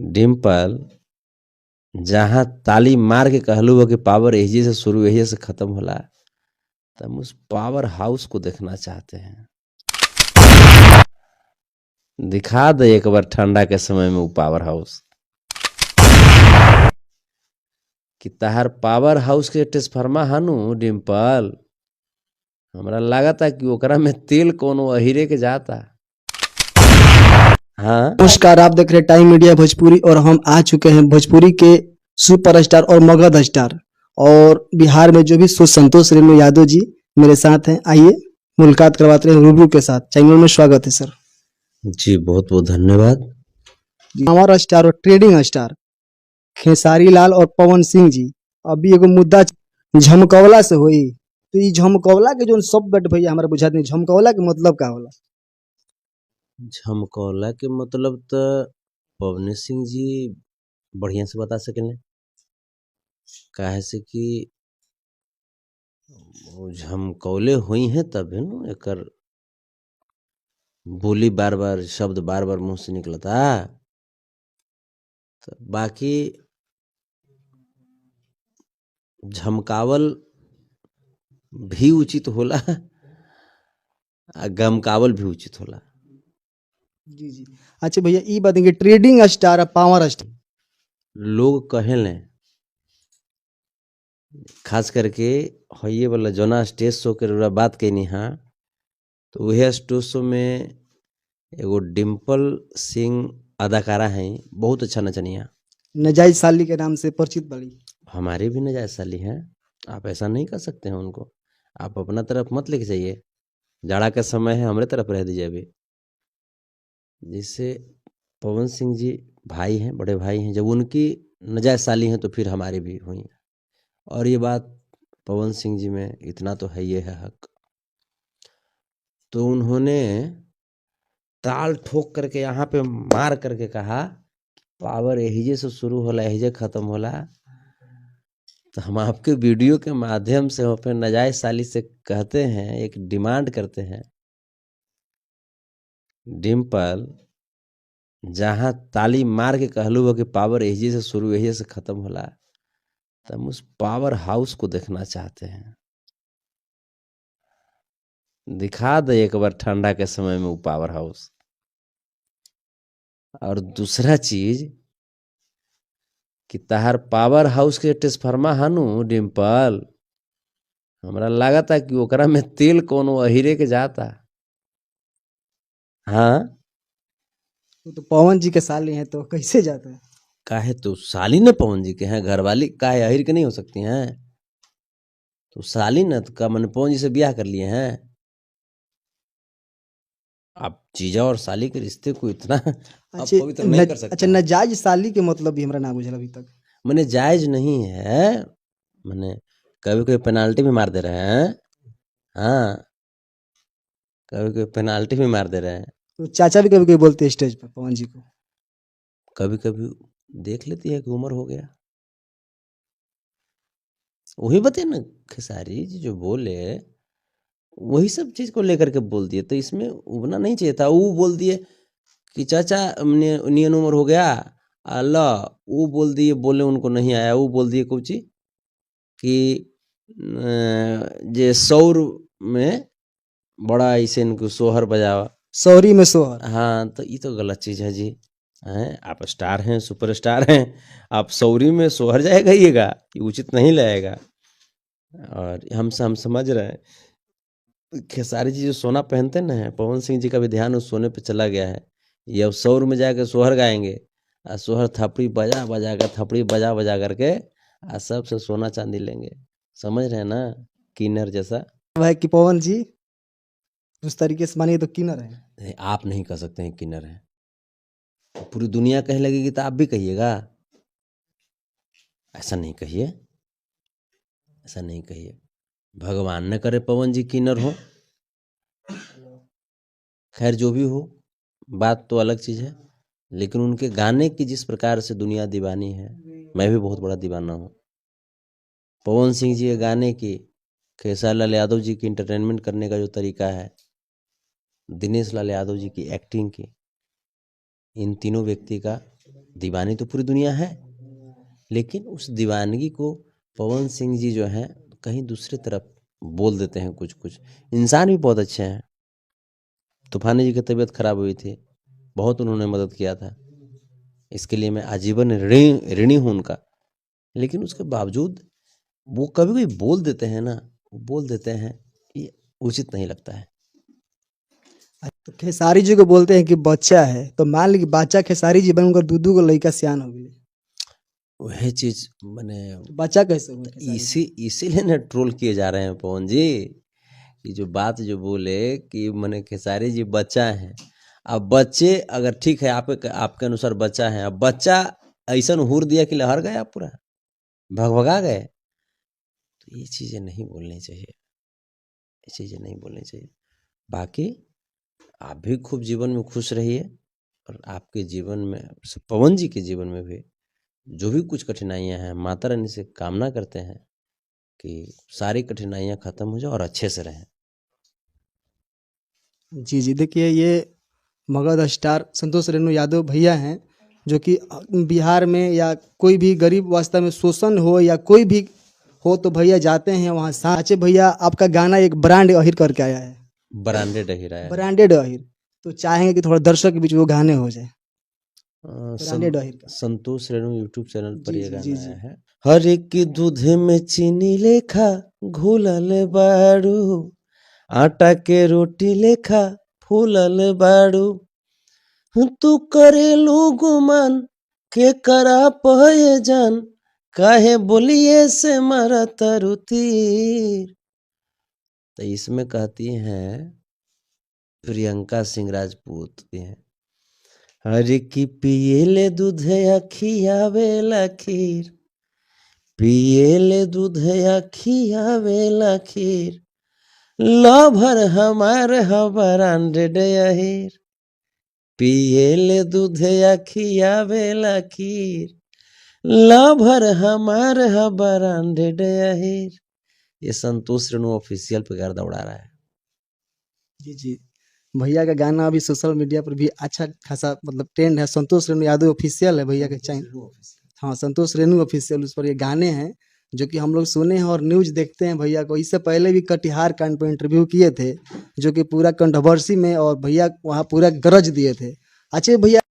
डिम्पल जहाँ ताली मार के कहलू हो कि पावर एही से शुरू एही से खत्म होला, तो हम उस पावर हाउस को देखना चाहते हैं। दिखा दे एक बार ठंडा के समय में वो पावर हाउस कि तहार पावर हाउस के ट्रांसफार्मर हनु डिम्पल, हमरा लागता कि ओकरा में तेल कोनो अहिरे के जाता। हाँ नमस्कार, आप देख रहे हैं टाइम मीडिया भोजपुरी और हम आ चुके हैं भोजपुरी के सुपरस्टार और मगध स्टार और बिहार में जो भी संतोष रेणु यादव जी मेरे साथ हैं। आइए मुलाकात करवाते हैं रूबरू के साथ। चैनल में स्वागत है सर जी, बहुत बहुत धन्यवाद। हमारा स्टार और ट्रेडिंग स्टार खेसारी लाल और पवन सिंह जी अभी एगो मुद्दा झमकौला से हुई, तो ये झमकौला के जो शब्द भैया हमारे बुझाते नहीं, झमकौला के मतलब का होला? झमकौला के मतलब तो पवन सिंह जी बढ़िया से बता सकेंगे, काहे से कि वो झमकौले हुई हैं तब है ना एकर बोली बार बार शब्द बार बार मुंह से निकलता। तो बाकी झमकावल भी उचित होला आ गमकावल भी उचित होला। जी जी। अच्छा भैया ये बताएंगे ट्रेडिंग स्टार और पावर स्टार लोग कहेले खास करके ये वाला जोना स्टेज शो के रउरा बात कैनी हाँ, तो वह स्टेज शो में एगो डिम्पल सिंह अदाकारा हैं, बहुत अच्छा नचनिया, नजायज साली के नाम से परिचित बड़ी। हमारे भी नजायज साली हैं। आप ऐसा नहीं कर सकते हैं उनको, आप अपना तरफ मत लेके जाइए। जाड़ा का समय है, हमारे तरफ रह दीजिए अभी। जिससे पवन सिंह जी भाई हैं, बड़े भाई हैं, जब उनकी नजायज साली हैं तो फिर हमारी भी हुई। और ये बात पवन सिंह जी में इतना तो है, ये है हक। तो उन्होंने ताल ठोक करके यहाँ पे मार करके कहा पावर एहिजे से शुरू होला एहिजे खत्म होला। तो हम आपके वीडियो के माध्यम से हम अपने नजायज साली से कहते हैं, एक डिमांड करते हैं, डिम्पल जहाँ ताली मार के कहलू हो कि पावर एहिजे से शुरू एहिजे से खत्म होला, तो हम उस पावर हाउस को देखना चाहते हैं। दिखा दे एक बार ठंडा के समय में वो पावर हाउस। और दूसरा चीज कि तहार पावर हाउस के ट्रांसफार्मर हनु डिम्पल, हमरा लागता कि ओकरा में तेल कोनो अहिरे के जाता। हाँ तो पवन जी के साली हैं तो कैसे जाते हैं? काहे तो साली न पवन जी के हैं, घरवाली काहे अहिर के नहीं हो सकती हैं? तो साली न तो का मन पवन जी से ब्याह कर लिए हैं। आप जीजा और साली के रिश्ते को इतना आप पवित्र नहीं कर सकते। अच्छा नजायज साली के मतलब भी हमरा ना बुझल अभी तक। मैंने जायज नहीं है, मैंने कभी कोई पेनाल्टी भी मार दे रहे हैं। हाँ कभी कोई पेनाल्टी भी मार दे रहे हैं। तो चाचा भी कभी कभी बोलते हैं स्टेज पर पवन जी को। कभी कभी देख लेती है कि उम्र हो गया। वही बते ना खेसारी जी जो बोले वही सब चीज को लेकर के बोल दिए, तो इसमें उबना नहीं चाहिए था। वो बोल दिए कि चाचा नियन उम्र हो गया, अल्लाह वो बोल दिए, बोले उनको नहीं आया। वो बोल दिए कुछ कि जे सौर में बड़ा ऐसे इनको सोहर बजावा, सौरी में सोहर। हाँ तो ये तो गलत चीज है जी। हैं आप स्टार हैं, सुपरस्टार हैं, आप सौरी में सोहर जाए गाइएगा, ये उचित नहीं लगेगा। और हम समझ रहे हैं खेसारी जी जो सोना पहनते ना है, पवन सिंह जी का भी ध्यान उस सोने पे चला गया है। ये अब सौर में जाकर सोहर गाएंगे और सोहर थपड़ी बजा बजा कर, थपड़ी बजा बजा करके और सबसे सोना चांदी लेंगे। समझ रहे हैं ना, किन्नर जैसा। वह कि पवन जी उस तरीके से मानिए तो किन्नर है। नहीं, आप नहीं कह सकते हैं किन्नर है, पूरी दुनिया कहे लगेगी तो आप भी कहिएगा। ऐसा नहीं कहिए, ऐसा नहीं कहिए। भगवान न करे पवन जी किन्नर हो। खैर जो भी हो, बात तो अलग चीज है, लेकिन उनके गाने की जिस प्रकार से दुनिया दीवानी है, मैं भी बहुत बड़ा दीवाना हूँ। पवन सिंह जी के गाने की, खेसारी लाल यादव जी की इंटरटेनमेंट करने का जो तरीका है, दिनेश लाल यादव जी की एक्टिंग की, इन तीनों व्यक्ति का दीवानी तो पूरी दुनिया है, लेकिन उस दीवानगी को पवन सिंह जी जो हैं कहीं दूसरे तरफ बोल देते हैं कुछ कुछ। इंसान भी बहुत अच्छे हैं। तूफानी जी की तबीयत खराब हुई थी, बहुत उन्होंने मदद किया था, इसके लिए मैं आजीवन ऋणी हूँ उनका। लेकिन उसके बावजूद वो कभी कभी बोल देते हैं ना, बोल देते हैं, ये उचित नहीं लगता है। तो खेसारी जी को बोलते हैं कि बच्चा है, तो मान ली कि बच्चा खेसारी जी बनकर दूधू को लड़का सियान हो गई, वह चीज मैंने तो बच्चा कैसे हुआ खेसारी जी? इसीलिए ना ट्रोल किए जा रहे हैं पवन जी, कि जो बात जो बोले कि मैंने खेसारी जी बच्चा हैं। अब बच्चे अगर ठीक है, आपके अनुसार बच्चा है, अब बच्चा ऐसा हुर दिया कि लहर गया पूरा, भगभगा गए, तो ये चीजें नहीं बोलनी चाहिए, ये चीजें नहीं बोलनी चाहिए। बाकी आप भी खूब जीवन में खुश रहिए, और आपके जीवन में, पवन जी के जीवन में भी जो भी कुछ कठिनाइयां हैं, माता रानी से कामना करते हैं कि सारी कठिनाइयां खत्म हो जाए और अच्छे से रहें। जी जी, देखिए ये मगध स्टार संतोष रेणु यादव भैया हैं, जो कि बिहार में या कोई भी गरीब अवस्था में शोषण हो या कोई भी हो तो भैया जाते हैं वहाँ साचे। भैया आपका गाना एक ब्रांड अहिर करके आया है, ब्रांडेड ही रहा है। ब्रांडेड अहिर, तो चाहेंगे कि थोड़ा दर्शक के बीच वो गाने हो जाए ब्रांडेड अहिर का। संतोष रेणु यूट्यूब चैनल पर जी ये जी गाना जी जी। आया है। हर एक दूध में चीनी लेखा घुलल बाड़ू, आटा के रोटी लेखा फूलल बाड़ू, तू करेलू गुमान के करा पहे जान, काहे बोलिए से मारा तरु तीर। तो इसमें कहती हैं प्रियंका सिंह राजपूत हैं, हरे की पियले दूध खियावेला खीर, पियले दूध खियावेला खीर, लभर हमार ब्रांडेड अहिर, पियले दूध खियावेला खीर, लभर हमार ब्रांडेड अहिर। ये संतोष रेणु ऑफिशियल पे गर्दा उड़ा रहा है। जी जी, भैया का गाना अभी सोशल मीडिया पर भी अच्छा खासा मतलब ट्रेंड है। संतोष रेणु यादव ऑफिशियल है भैया का चैनल, हाँ संतोष रेणु ऑफिशियल, उस पर ये गाने हैं जो कि हम लोग सुने हैं और न्यूज देखते हैं भैया को। इससे पहले भी कटिहार कांड पर इंटरव्यू किए थे, जो कि पूरा कंट्रोवर्सी में, और भैया वहाँ पूरा गरज दिए थे। अच्छा भैया